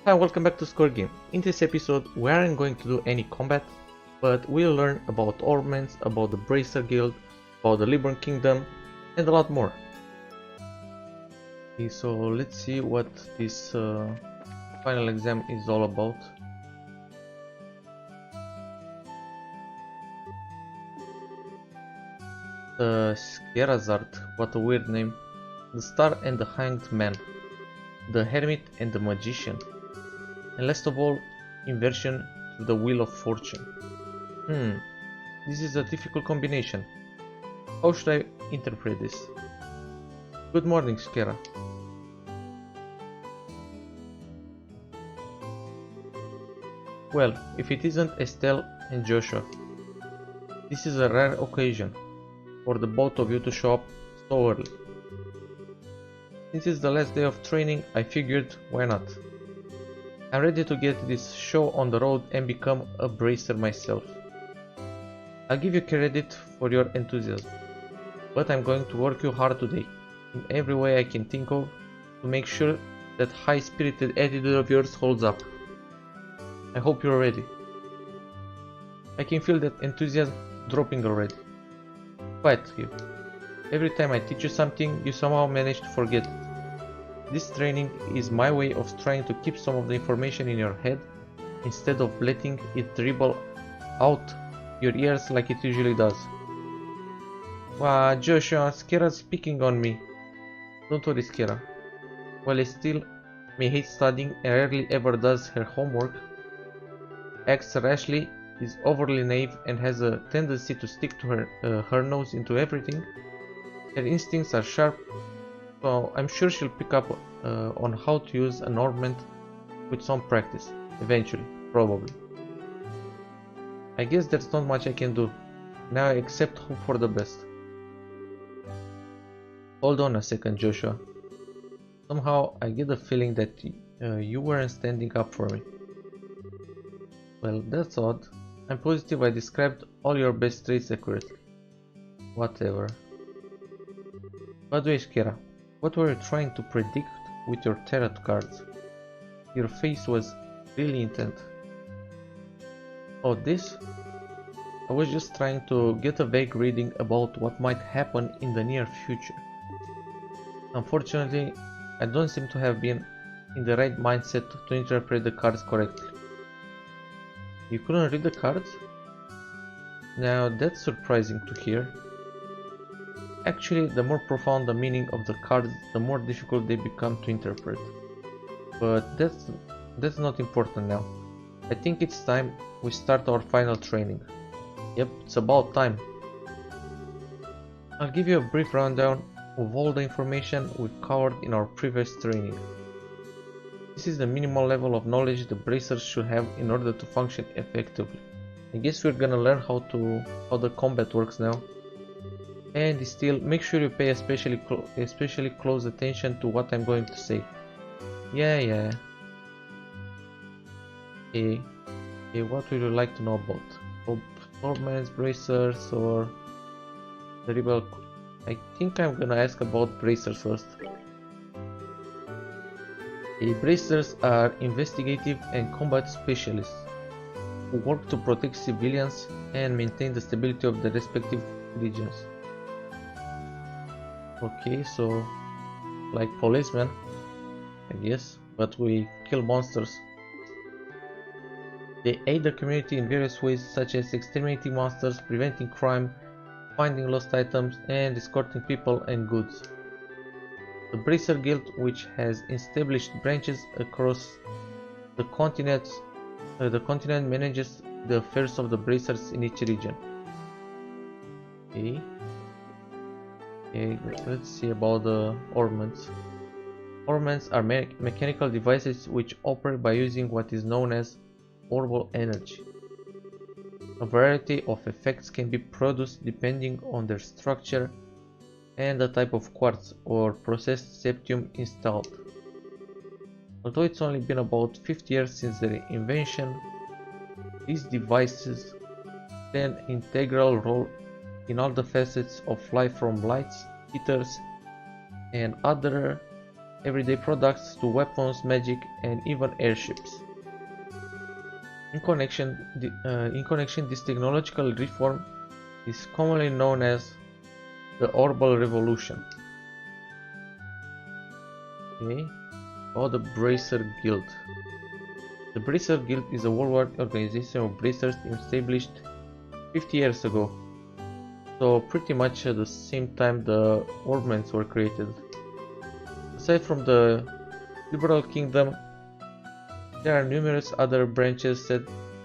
Hi, welcome back to Score Game. In this episode, we aren't going to do any combat, but we'll learn about Ornaments, about the Bracer Guild, about the Liberum Kingdom, and a lot more. Okay, so let's see what this final exam is all about. The Scheherazade, what a weird name. The Star and the Hanged Man. The Hermit and the Magician. And last of all, inversion to the Wheel of Fortune. This is a difficult combination. How should I interpret this? Good morning, Skera. Well, if it isn't Estelle and Joshua. This is a rare occasion for the both of you to show up so early. Since it's the last day of training, I figured why not. I'm ready to get this show on the road and become a bracer myself. I'll give you credit for your enthusiasm, but I'm going to work you hard today, in every way I can think of, to make sure that high-spirited attitude of yours holds up. I hope you're ready. I can feel that enthusiasm dropping already. Quiet here. Every time I teach you something, you somehow manage to forget it. This training is my way of trying to keep some of the information in your head instead of letting it dribble out your ears like it usually does. Wow, Joshua, Skera's speaking on me. Don't worry, Skera. While Estelle may hate studying and rarely ever does her homework, acts rashly, is overly naive and has a tendency to stick to her nose into everything, her instincts are sharp, so I'm sure she'll pick up on how to use an ornament with some practice, eventually, probably. I guess there's not much I can do, now except hope for the best. Hold on a second, Joshua. Somehow I get the feeling that you weren't standing up for me. Well, that's odd. I'm positive I described all your best traits accurately. Whatever. By the way, Skera, what were you trying to predict with your tarot cards? Your face was really intent. Oh, this? I was just trying to get a vague reading about what might happen in the near future. Unfortunately, I don't seem to have been in the right mindset to interpret the cards correctly. You couldn't read the cards? Now that's surprising to hear. Actually, the more profound the meaning of the cards, the more difficult they become to interpret. But that's not important now. I think it's time we start our final training. Yep, it's about time. I'll give you a brief rundown of all the information we've covered in our previous training. This is the minimal level of knowledge the bracers should have in order to function effectively. I guess we're gonna learn how the combat works now. And still, make sure you pay especially close attention to what I'm going to say. Yeah. Okay, what would you like to know about? Ornaments, bracers, or the rebel? I think I'm gonna ask about bracers first. Bracers are investigative and combat specialists who work to protect civilians and maintain the stability of the respective regions. Okay, so like policemen, I guess, but we kill monsters. They aid the community in various ways, such as exterminating monsters, preventing crime, finding lost items, and escorting people and goods. The Bracer Guild, which has established branches across the continent, manages the affairs of the bracers in each region. Okay, let's see about the ornaments. Ornaments are mechanical devices which operate by using what is known as orbal energy. A variety of effects can be produced depending on their structure and the type of quartz or processed septium installed. Although it's only been about 50 years since their invention, these devices play an integral role in all the facets of life, from lights, heaters, and other everyday products to weapons, magic, and even airships. In connection, this technological reform is commonly known as the Orbal Revolution. Okay, the Bracer Guild. The Bracer Guild is a worldwide organization of bracers established 50 years ago, so pretty much at the same time the ornaments were created. Aside from the Liberal Kingdom, there are numerous other branches set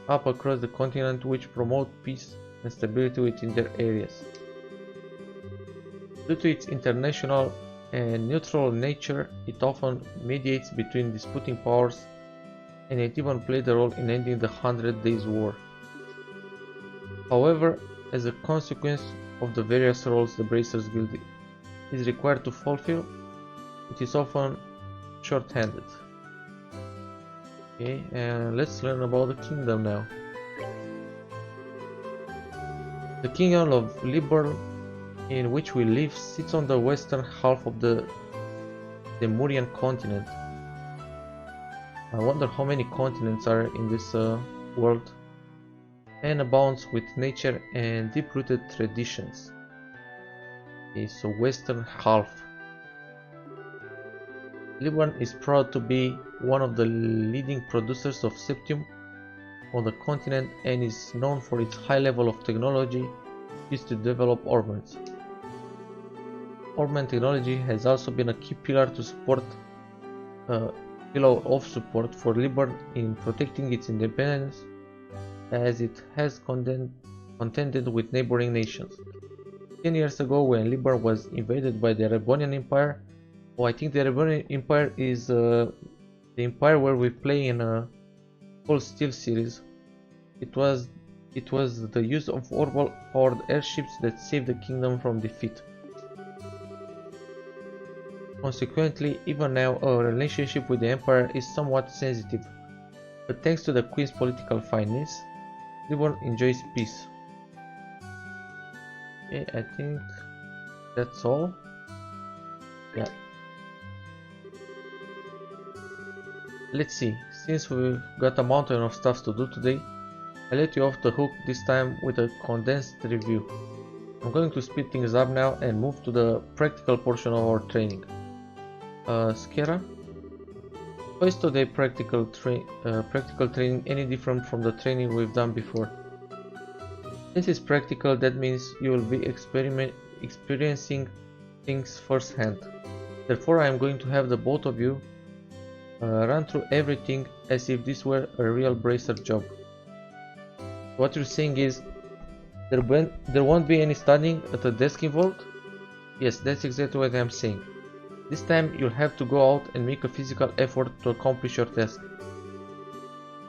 up across the continent which promote peace and stability within their areas. Due to its international and neutral nature, it often mediates between disputing powers, and it even played a role in ending the 100 Days War. However, as a consequence of the various roles the Bracers Guild is required to fulfill, it is often short-handed. Okay, and let's learn about the kingdom now. The kingdom of Liber, in which we live, sits on the western half of the Demurian continent. I wonder how many continents are in this world, and abounds with nature and deep-rooted traditions. Okay, so western half. Liban is proud to be one of the leading producers of septium on the continent and is known for its high level of technology used to develop ornaments. Ornament technology has also been a key pillar of support for Liban in protecting its independence, as it has contended with neighboring nations. 10 years ago, when Liban was invaded by the Erebonian Empire, I think the Erebonian Empire is the empire where we play in a Cold Steel series. It was the use of Orbal-powered airships that saved the kingdom from defeat. Consequently, even now our relationship with the Empire is somewhat sensitive, but thanks to the Queen's political fineness, Liban enjoys peace. Okay, I think that's all. Yeah. Let's see, since we've got a mountain of stuff to do today, I'll let you off the hook this time with a condensed review. I'm going to speed things up now and move to the practical portion of our training. Skera, how is today practical training any different from the training we've done before? Since it's practical, that means you will be experiencing things firsthand. Therefore, I am going to have the both of you run through everything as if this were a real bracer job. What you're saying is there won't be any studying at the desk involved? Yes, that's exactly what I'm saying. This time you'll have to go out and make a physical effort to accomplish your task.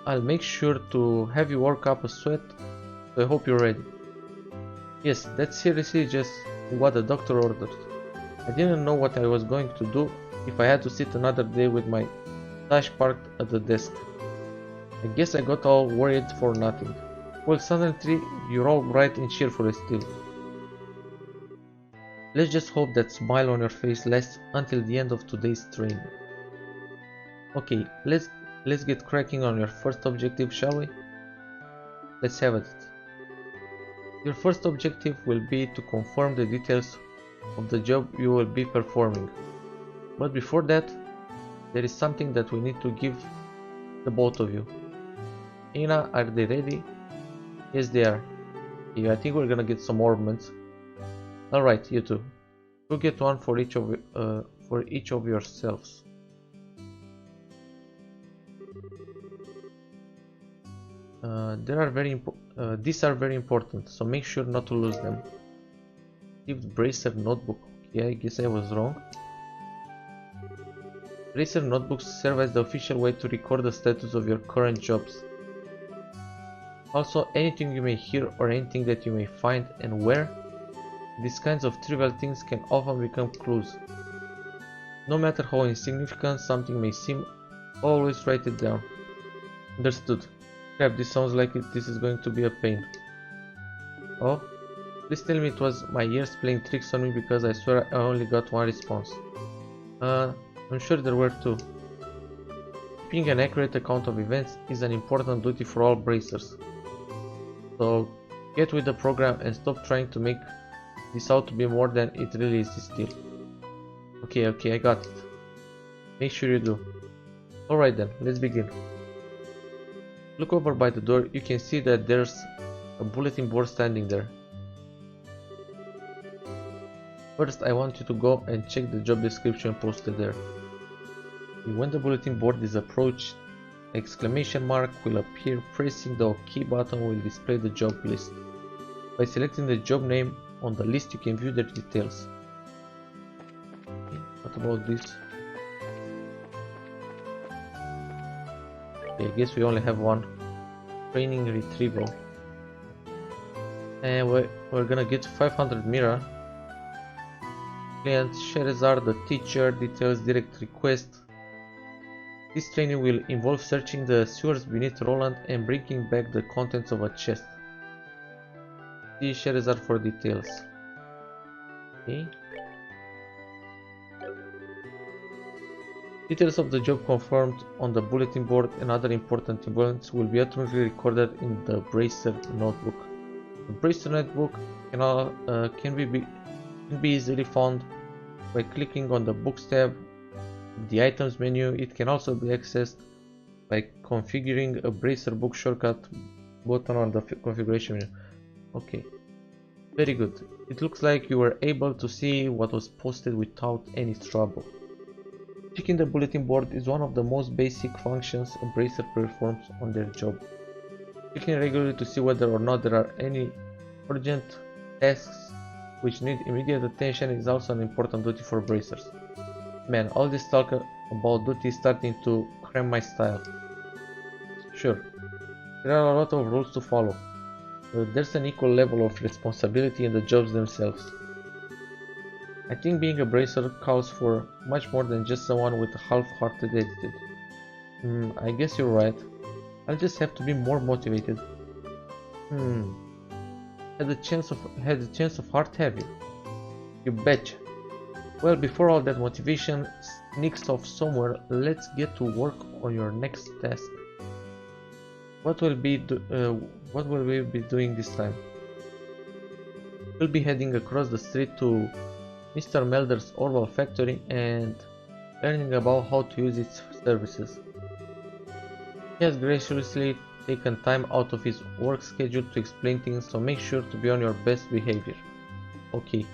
I'll make sure to have you work up a sweat, so I hope you're ready. Yes, that's seriously just what the doctor ordered. I didn't know what I was going to do if I had to sit another day with my stash parked at the desk. I guess I got all worried for nothing. Well, suddenly you're all bright and cheerful still. Let's just hope that smile on your face lasts until the end of today's training. Okay, let's get cracking on your first objective, shall we? Let's have it. Your first objective will be to confirm the details of the job you will be performing. But before that, there is something that we need to give the both of you. Ina, are they ready? Yes, they are. Okay, I think we're gonna get some ornaments. Alright, you two. Go get one for each of yourselves. These are very important, so make sure not to lose them. Received Bracer notebook. Okay, I guess I was wrong. Bracer notebooks serve as the official way to record the status of your current jobs. Also, anything you may hear or anything that you may find and wear, these kinds of trivial things can often become clues. No matter how insignificant something may seem, always write it down. Understood. Crap, this sounds like this is going to be a pain. Oh, please tell me it was my ears playing tricks on me, because I swear I only got one response. I'm sure there were too. Keeping an accurate account of events is an important duty for all bracers. So get with the program and stop trying to make this out to be more than it really is still. Okay, I got it. Make sure you do. Alright then, let's begin. Look over by the door, you can see that there's a bulletin board standing there. First, I want you to go and check the job description posted there. When the bulletin board is approached, an exclamation mark will appear. Pressing the OK button will display the job list. By selecting the job name on the list, you can view the details. Okay, what about this? Okay, I guess we only have one. Training retrieval. And we're gonna get 500 Mira. Client Sherazar, the teacher, details direct request. This training will involve searching the sewers beneath Roland and bringing back the contents of a chest. See Sherazar for details. Okay. Details of the job confirmed on the bulletin board and other important events will be automatically recorded in the Bracer notebook. The Bracer notebook can be easily found by clicking on the Books tab of the Items menu. It can also be accessed by configuring a Bracer book shortcut button on the configuration menu. Okay, very good. It looks like you were able to see what was posted without any trouble. Checking the bulletin board is one of the most basic functions a Bracer performs on their job. Checking regularly to see whether or not there are any urgent tasks which need immediate attention is also an important duty for bracers. Man, all this talk about duty is starting to cram my style. Sure, there are a lot of rules to follow, but there's an equal level of responsibility in the jobs themselves. I think being a bracer calls for much more than just someone with a half-hearted attitude. I guess you're right. I'll just have to be more motivated. Had the chance of heart, have you? You betcha. Well, before all that motivation sneaks off somewhere, let's get to work on your next task. What will we be doing this time? We'll be heading across the street to Mr. Melder's Orval factory and learning about how to use its services. He has graciously taken time out of his work schedule to explain things, so make sure to be on your best behavior. Okay,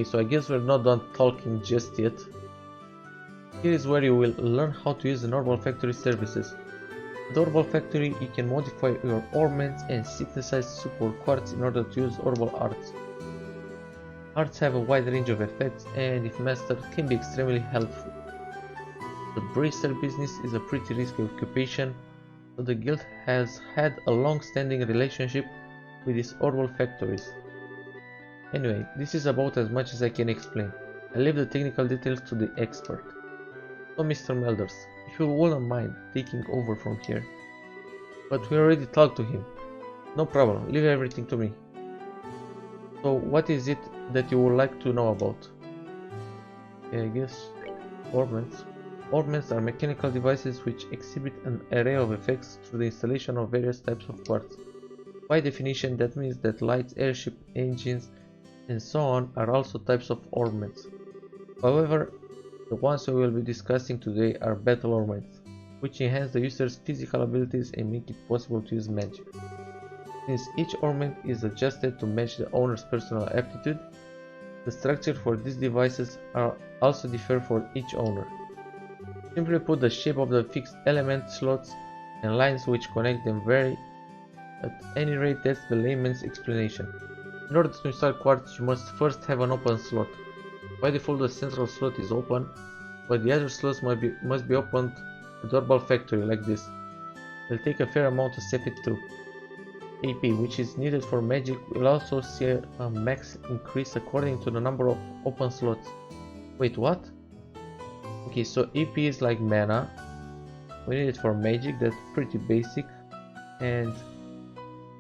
so I guess we're not done talking just yet. Here is where you will learn how to use the Orval factory services. At the Orval factory, you can modify your ornaments and synthesize super quartz in order to use Orval arts. Arts have a wide range of effects and, if mastered, can be extremely helpful. The bracer business is a pretty risky occupation, so the guild has had a long-standing relationship with its Orval factories. Anyway, this is about as much as I can explain. I leave the technical details to the expert. So Mr. Melders, if you wouldn't mind taking over from here. But we already talked to him. No problem, leave everything to me. So what is it that you would like to know about? Okay, I guess ornaments. Ornaments are mechanical devices which exhibit an array of effects through the installation of various types of quartz. By definition, that means that lights, airship, engines, and so on are also types of ornaments. However, the ones we will be discussing today are battle ornaments, which enhance the user's physical abilities and make it possible to use magic. Since each ornament is adjusted to match the owner's personal aptitude, the structure for these devices also differ for each owner. Simply put, the shape of the fixed element, slots, and lines which connect them vary. At any rate, that's the layman's explanation. In order to install quartz, you must first have an open slot. By default, the central slot is open, but the other slots must be opened at the Orval factory like this. It'll take a fair amount to set it through. AP, which is needed for magic, will also see a max increase according to the number of open slots. Wait, what? Okay, so AP is like mana. We need it for magic, that's pretty basic. And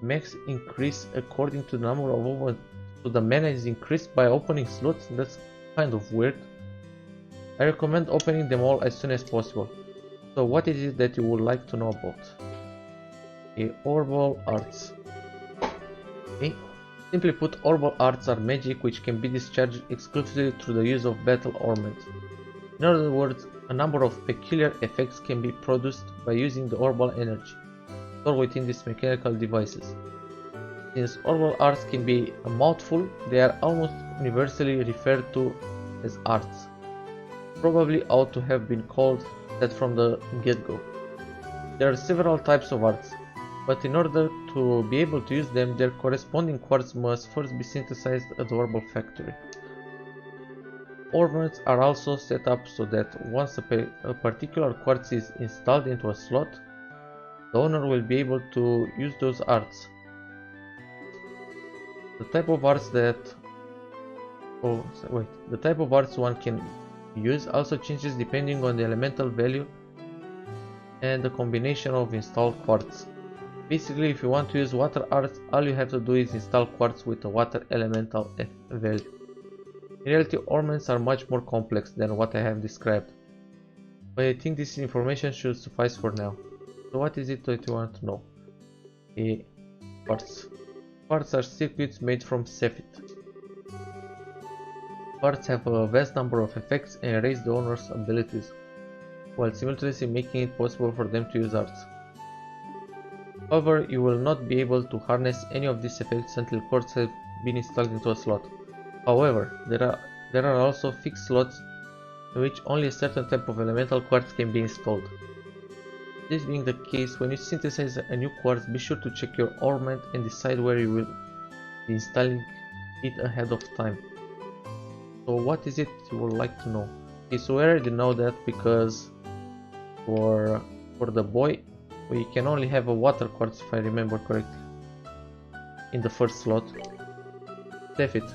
max increase according to the number of open. So the mana is increased by opening slots. That's kind of weird. I recommend opening them all as soon as possible. So what is it that you would like to know about? Orbal arts. Okay. Simply put, orbal arts are magic which can be discharged exclusively through the use of battle ornaments. In other words, a number of peculiar effects can be produced by using the orbal energy stored within these mechanical devices. Since orbal arts can be a mouthful, they are almost universally referred to as arts. Probably ought to have been called that from the get-go. There are several types of arts, but in order to be able to use them, their corresponding quartz must first be synthesized at the orbal factory. Ornaments are also set up so that once a particular quartz is installed into a slot, the owner will be able to use those arts. The type of arts one can use also changes depending on the elemental value and the combination of installed quartz. Basically, if you want to use water arts, all you have to do is install quartz with a water elemental value. In reality, ornaments are much more complex than what I have described, but I think this information should suffice for now. So what is it that you want to know? Quartz. Quartz are circuits made from Xseed. Quartz have a vast number of effects and raise the owner's abilities, while simultaneously making it possible for them to use arts. However, you will not be able to harness any of these effects until quartz have been installed into a slot. However, there are also fixed slots in which only a certain type of elemental quartz can be installed. This being the case, when you synthesize a new quartz, be sure to check your ornament and decide where you will be installing it ahead of time. So what is it you would like to know? Okay, so we already know that because for the boy, we can only have a water quartz if I remember correctly in the first slot. Xseed.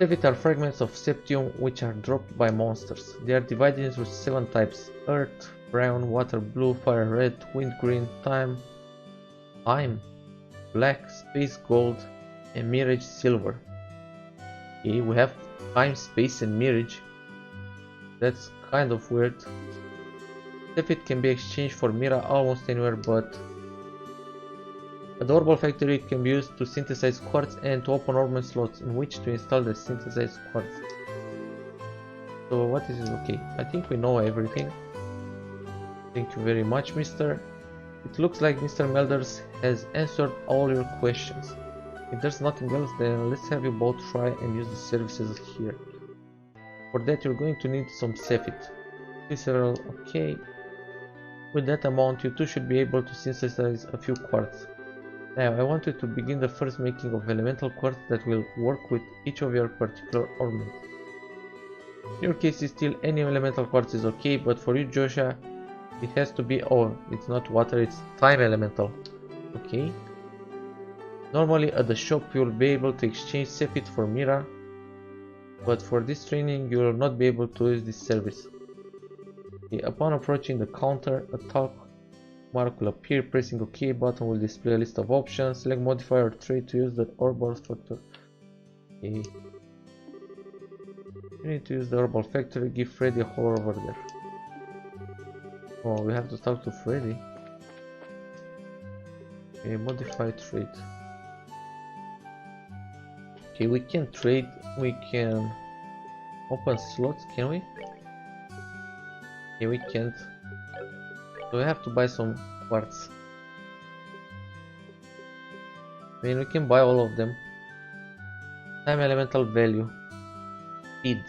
Xseed are fragments of septium which are dropped by monsters. They are divided into 7 types: earth, brown, water blue, fire red, wind green, time, black, space gold, and mirage silver. Okay, we have time, space, and mirage. That's kind of weird. Xseed can be exchanged for Mira almost anywhere, but at the Orbal Factory it can be used to synthesize quartz and to open ornament slots in which to install the synthesized quartz. So what is it? Okay, I think we know everything. Thank you very much, Mr. It looks like Mr. Melders has answered all your questions. If there's nothing else, then let's have you both try and use the services here. For that you're going to need some Xseed. Several, okay. With that amount, you two should be able to synthesize a few quartz. Now, I want you to begin the first making of elemental quartz that will work with each of your particular ornaments. In your case, still any elemental quartz is okay, but for you, Joshua, it has to be, oh, it's not water, it's time elemental. Okay. Normally at the shop you will be able to exchange Xseed for Mira, but for this training you will not be able to use this service. Okay, upon approaching the counter, a talk mark will appear. Pressing OK button will display a list of options. Select modifier or trade to use the Orbal Factory. Okay. You need to use the Orbal Factory. Give Freddy a hover over there. Oh, we have to talk to Freddy. Okay, modify trade. Okay, we can trade. We can open slots, can we? Okay, we can't. So we have to buy some quartz. I mean, we can buy all of them. Time elemental value. Speed.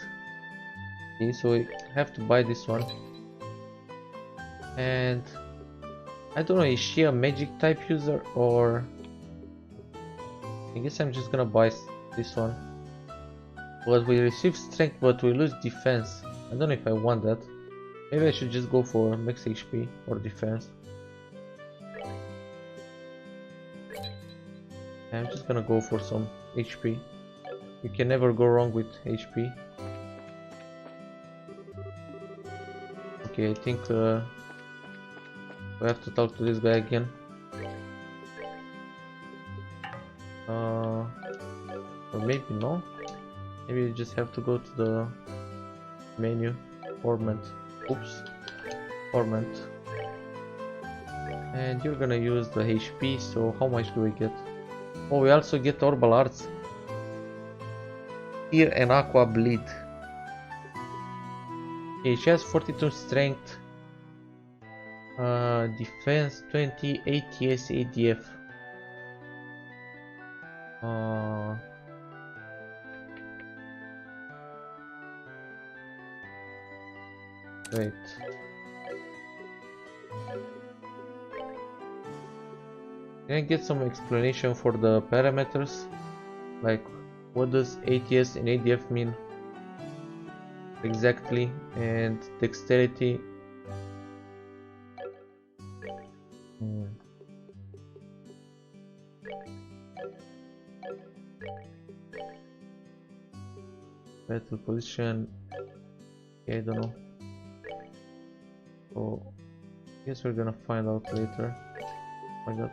Okay, so we have to buy this one. And I don't know, is she a magic type user or... I guess I'm just gonna buy this one. But we receive strength but we lose defense. I don't know if I want that. Maybe I should just go for max HP or defense. I'm just gonna go for some HP. You can never go wrong with HP. Okay, I think we have to talk to this guy again. Or maybe no. Maybe you just have to go to the menu, ornament, oops, ornament. And you're gonna use the HP, so how much do we get? Oh, we also get Orbal Arts. Fear and Aqua Bleed. Okay, she has 42 strength, defense 20, ATS, ADF. Wait. Can I get some explanation for the parameters? Like, what does ATS and ADF mean exactly? And dexterity. Battle position. Okay, I don't know. So, I guess we're gonna find out later. Oh my god.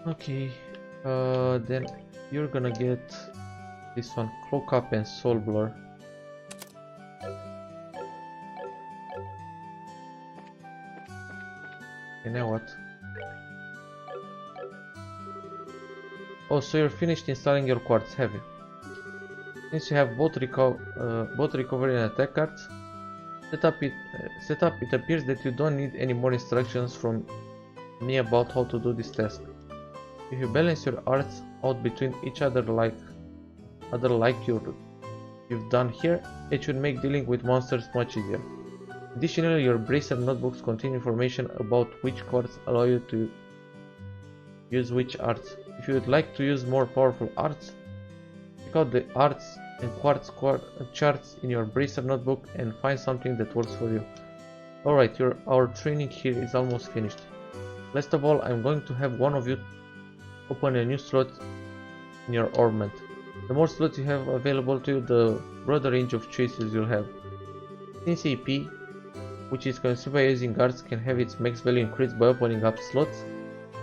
Okay, then you're gonna get this one, Cloak Up and Soul Blur. And now what? Oh, so you're finished installing your quartz, have you? Since you have both recovery and attack cards, set up. It appears that you don't need any more instructions from me about how to do this task. If you balance your arts out between each other like you've done here, it should make dealing with monsters much easier. Additionally, your bracer notebooks contain information about which cards allow you to use which arts. If you would like to use more powerful arts, check out the arts and quartz charts in your bracer notebook and find something that works for you. Alright, our training here is almost finished. Last of all, I'm going to have one of you open a new slot in your ornament. The more slots you have available to you, the broader range of choices you'll have. Since AP, which is consumed by using arts, can have its max value increased by opening up slots,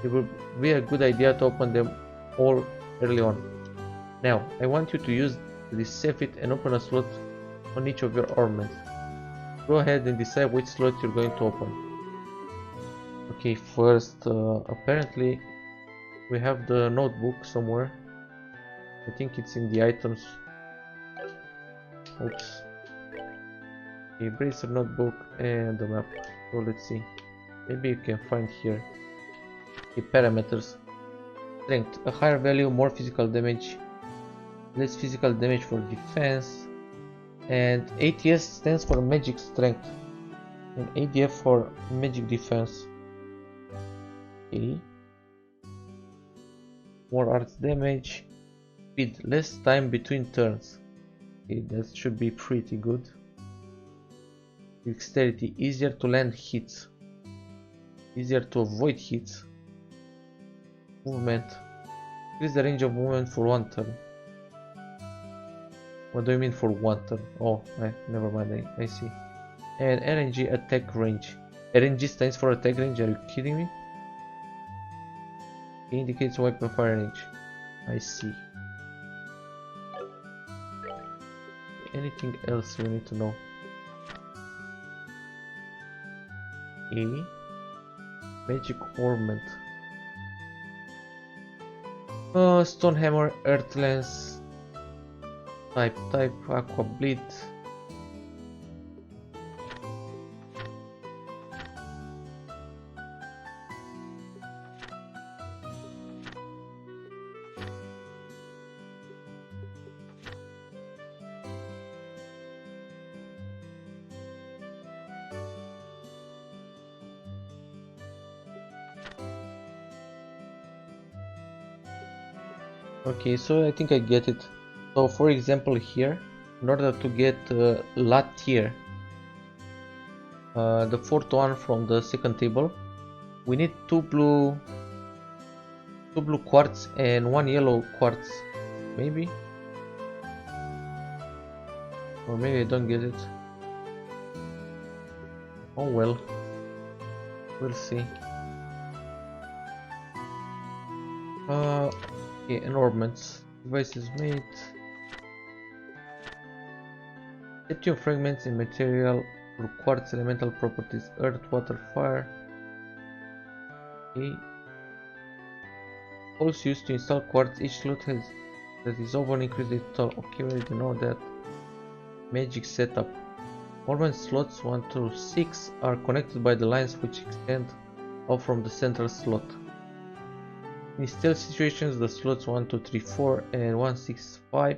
it would be a good idea to open them all early on. Now, I want you to use this save it and open a slot on each of your ornaments. Go ahead and decide which slot you're going to open. Okay, first, apparently we have the notebook somewhere. I think it's in the items. Oops. Okay, bracer notebook and the map. So let's see. Maybe you can find here. Okay, parameters. Strength. A higher value, more physical damage. Less physical damage for defense. And ATS stands for magic strength. And ADF for magic defense. Okay. More arts damage. Speed. Less time between turns. Okay, that should be pretty good. Dexterity. Easier to land hits. Easier to avoid hits. Movement. Increase the range of movement for one turn. What do you mean for one turn? Oh, never mind, I see. And RNG attack range. RNG stands for attack range, are you kidding me? It indicates weapon fire range. I see. Anything else we need to know? A magic ornament. Stone hammer, earth lance. Type, aqua bleed. Okay, so I think I get it. So for example here, in order to get La tier, the fourth one from the second table, we need two blue quartz and one yellow quartz, maybe? Or maybe I don't get it. Oh well, we'll see. Okay, and ornaments. Device is made. Septium fragments in material for quartz elemental properties: earth, water, fire. Okay. Holes used to install quartz. Each slot has that is over increase the total. Okay, we already know that. Magic setup. Ornament slots 1 through 6 are connected by the lines which extend off from the central slot. In stealth situations, the slots 1, 2, 3, 4 and 1, 6, 5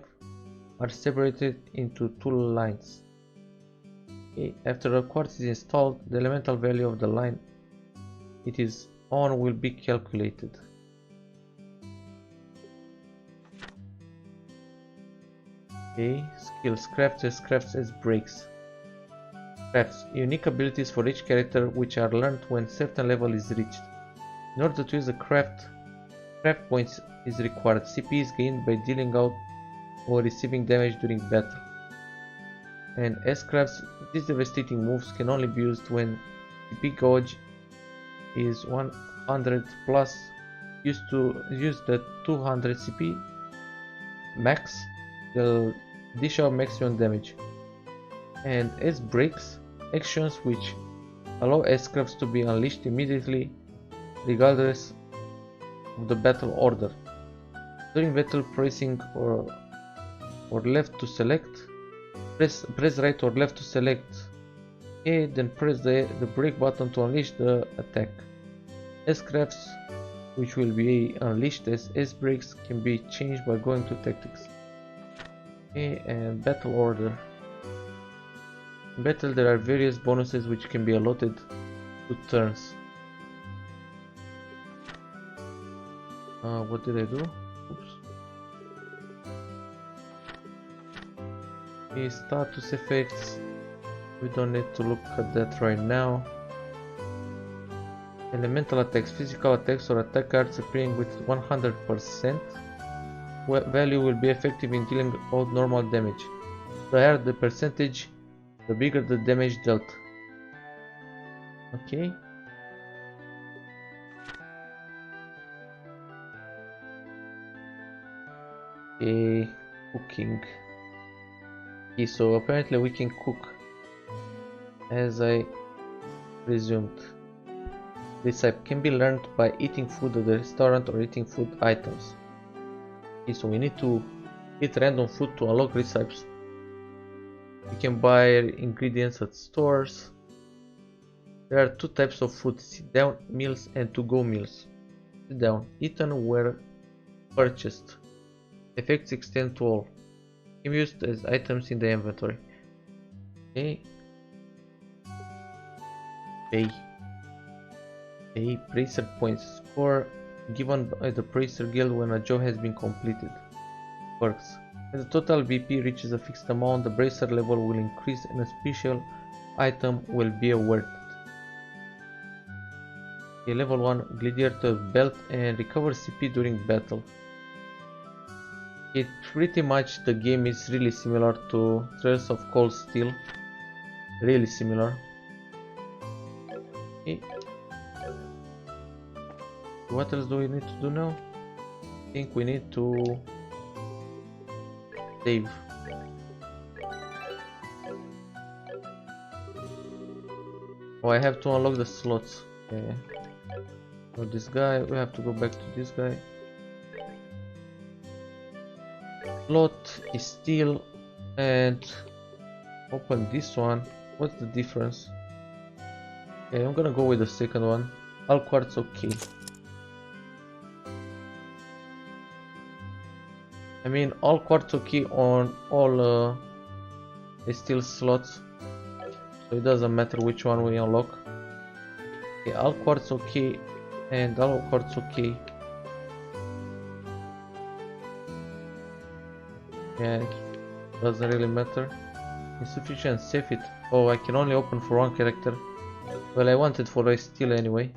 are separated into 2 lines. Okay. After the quartz is installed, the elemental value of the line it is on will be calculated. Okay. Skills. Crafters crafts as breaks. Crafts. Unique abilities for each character which are learned when certain level is reached. In order to use a craft points is required. CP is gained by dealing out or receiving damage during battle. And as crafts, these devastating moves can only be used when CP gauge is 100 plus. Used to use the 200 CP max, they'll dish out maximum damage. And as breaks, actions which allow S-crafts to be unleashed immediately regardless of the battle order. During battle, pressing or left to select, press right or left to select A, then press the break button to unleash the attack. S-crafts which will be unleashed as S-breaks can be changed by going to tactics. Okay, and battle order. In battle there are various bonuses which can be allotted to turns. What did I do? Oops. Okay, status effects. We don't need to look at that right now. Elemental attacks, physical attacks or attack cards appearing with 100% value will be effective in dealing out normal damage. The higher the percentage, the bigger the damage dealt. Okay. Cooking. Okay, so apparently we can cook as I presumed. This type can be learned by eating food at the restaurant or eating food items. Okay, so we need to eat random food to unlock these types. You can buy ingredients at stores. There are 2 types of food: sit down meals and to go meals. Sit down, eaten where purchased. Effects extend to all. Can be used as items in the inventory. Okay. Pay Bracer points. Score given by the Bracer Guild when a job has been completed. Perks. As the total BP reaches a fixed amount, the Bracer level will increase and a special item will be awarded. Okay, level 1 Gladiator Belt and recover CP during battle. Pretty much the game is really similar to Trails of Cold Steel. Really similar. Okay. What else do we need to do now? I think we need to save. Oh, I have to unlock the slots. Okay. For this guy, we have to go back to this guy. Slot is steel and open this one. What's the difference? Okay, I'm gonna go with the second one. All quartz, okay. I mean, all quartz okay on all steel slots, so it doesn't matter which one we unlock. Okay, all quartz okay and all quartz okay. Yeah, doesn't really matter. Insufficient, save it. Oh, I can only open for one character. Well, I wanted for a steel anyway.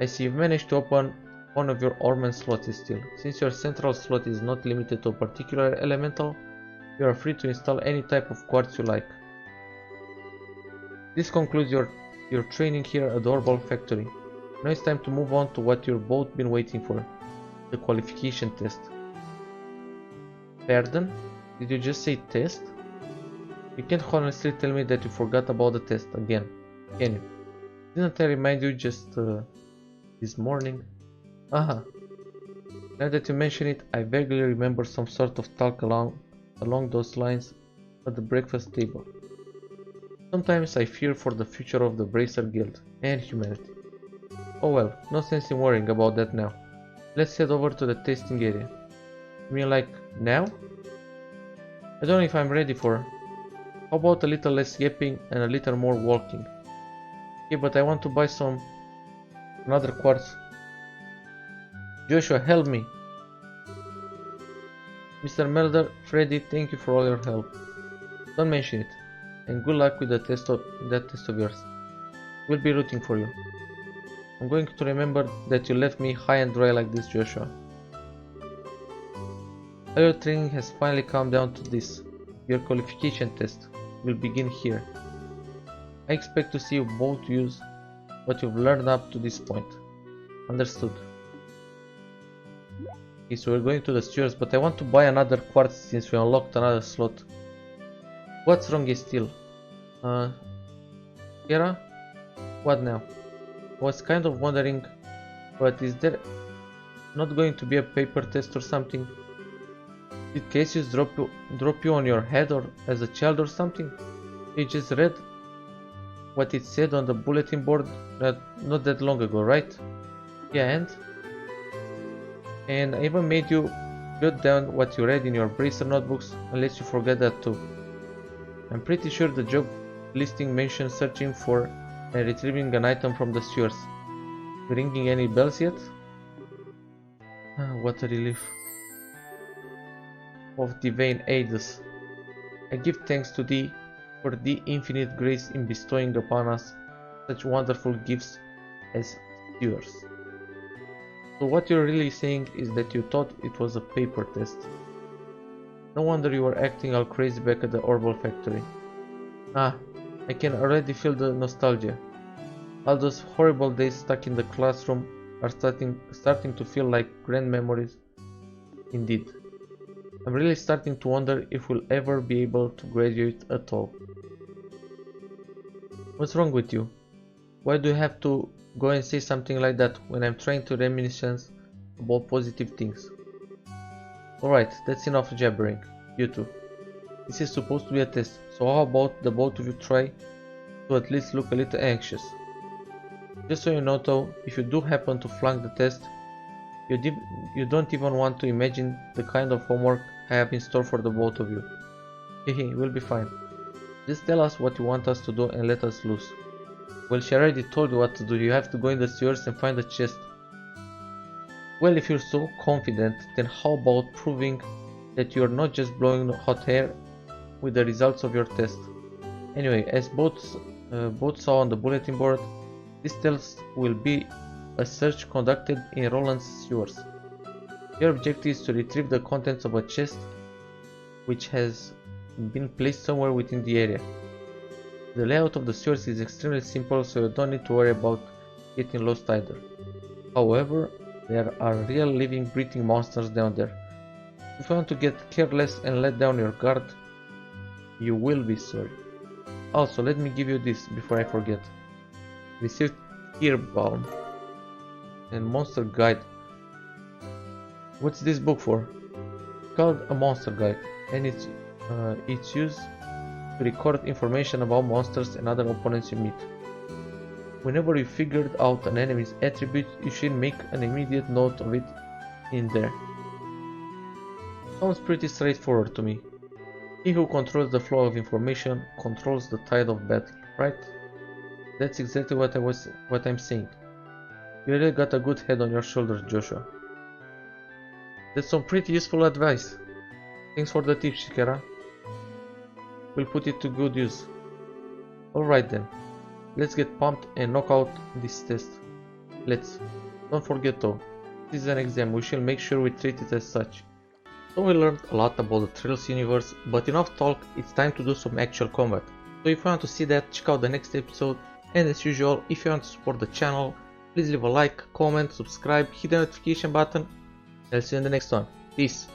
I see you've managed to open one of your ornament slots is steel. Since your central slot is not limited to a particular elemental, you are free to install any type of quartz you like. This concludes your training here at the Orbital Factory. Now it's time to move on to what you've both been waiting for, the qualification test. Pardon? Did you just say test? You can't honestly tell me that you forgot about the test again, can you? Didn't I remind you just this morning? Aha. Now that you mention it, I vaguely remember some sort of talk along those lines at the breakfast table. Sometimes I fear for the future of the Bracer Guild and humanity. Oh well, no sense in worrying about that now. Let's head over to the tasting area. You mean like now? I don't know if I'm ready for. How about a little less yapping and a little more walking? Okay, but I want to buy another quartz. Joshua, help me! Mr. Melder, Freddy, thank you for all your help. Don't mention it. And good luck with that test of yours. We'll be rooting for you. I'm going to remember that you left me high and dry like this, Joshua. All your training has finally come down to this. Your qualification test will begin here. I expect to see you both use what you've learned up to this point. Understood. Okay, so we're going to the sewers, but I want to buy another quartz since we unlocked another slot. What's wrong, Estelle? Kira? What now? I was kind of wondering, but is there not going to be a paper test or something? Did Cassius drop you on your head or as a child or something? You just read what it said on the bulletin board not that long ago, right? Yeah, and I even made you jot down what you read in your Bracer notebooks, unless you forget that too. I'm pretty sure the job listing mentions searching for and retrieving an item from the sewers. Ringing any bells yet? What a relief. Of divine aiders, I give thanks to thee for the infinite grace in bestowing upon us such wonderful gifts as yours. So what you're really saying is that you thought it was a paper test. No wonder you were acting all crazy back at the Orbital factory. I can already feel the nostalgia. All those horrible days stuck in the classroom are starting to feel like grand memories indeed. I'm really starting to wonder if we'll ever be able to graduate at all. What's wrong with you? Why do you have to go and say something like that when I'm trying to reminiscence about positive things? Alright, that's enough jabbering. You two. This is supposed to be a test, so how about the both of you try to at least look a little anxious? Just so you know though, if you do happen to flunk the test, you don't even want to imagine the kind of homework I have in store for the both of you. Hehe, we'll be fine. Just tell us what you want us to do and let us loose. Well, she already told you what to do. You have to go in the sewers and find the chest. Well, if you're so confident, then how about proving that you're not just blowing hot air with the results of your test? Anyway, as both saw on the bulletin board, this test will be a search conducted in Roland's sewers. Your objective is to retrieve the contents of a chest which has been placed somewhere within the area. The layout of the sewers is extremely simple, so you don't need to worry about getting lost either. However, there are real living breathing monsters down there. If you want to get careless and let down your guard, you will be sorry. Also, let me give you this before I forget. Received Earbalm and Monster Guide. What's this book for? It's called a Monster Guide, and it's used to record information about monsters and other opponents you meet. Whenever you figured out an enemy's attribute, you should make an immediate note of it in there. Sounds pretty straightforward to me. He who controls the flow of information controls the tide of battle, right? That's exactly what I'm saying. You really got a good head on your shoulders, Joshua. That's some pretty useful advice. Thanks for the tips, Shikara. We'll put it to good use. Alright then. Let's get pumped and knock out this test. Let's. Don't forget though, this is an exam. We shall make sure we treat it as such. So we learned a lot about the Trails universe, but enough talk, it's time to do some actual combat. So if you want to see that, check out the next episode, and as usual, if you want to support the channel, please leave a like, comment, subscribe, hit the notification button. I'll see you in the next one. Peace.